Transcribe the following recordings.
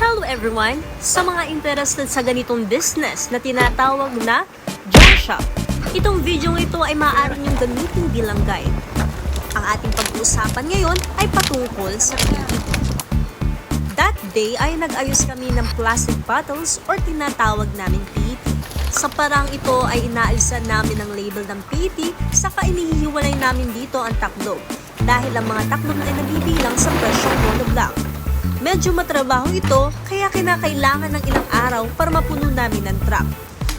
Hello everyone! Sa mga interested sa ganitong business na tinatawag na junk shop, itong video ito ay maaari niyong gamitin bilang guide. Ang ating pag-uusapan ngayon ay patungkol sa PET. That day ay nag-ayos kami ng plastic bottles or tinatawag namin PET. Sa parang ito ay inaalisan namin ang label ng PET, saka inihiwalay namin dito ang taklob dahil ang mga taklob ay nabibilang sa presyong monoblock. Medyo matrabaho ito, kaya kinakailangan ng ilang araw para mapuno namin ng truck.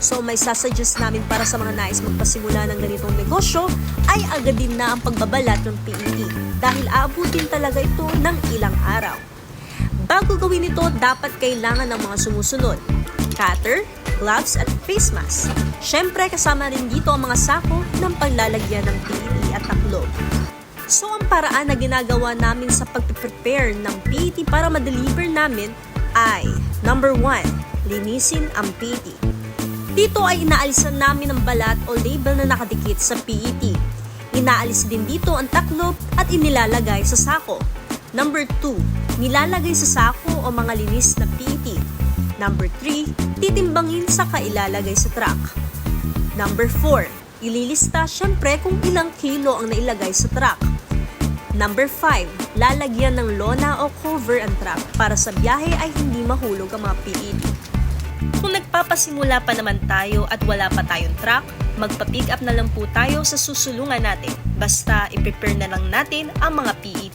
So may sasuggest namin para sa mga nais magpasimula ng ganitong negosyo ay agad din na ang pagbabalat ng PET dahil aabutin talaga ito ng ilang araw. Bago gawin ito, dapat kailangan ng mga sumusunod: cutter, gloves at face mask. Syempre kasama rin dito ang mga sako ng paglalagyan ng PET at taklob. So ang paraan na ginagawa namin sa pag-prepare ng PET para ma-deliver namin ay number 1, linisin ang PET. Dito ay inaalisan namin ang balat o label na nakadikit sa PET. Inaalis din dito ang taklob at inilalagay sa sako. Number 2, nilalagay sa sako o mga linis na PET. Number 3, titimbangin saka ilalagay sa truck. Number 4, ililista syempre kung ilang kilo ang nailagay sa truck. Number 5, lalagyan ng lona o cover ang truck para sa biyahe ay hindi mahulog ang mga PET. Kung nagpapasimula pa naman tayo at wala pa tayong truck, magpa-pick up na lang po tayo sa susulungan natin. Basta i-prepare na lang natin ang mga PET.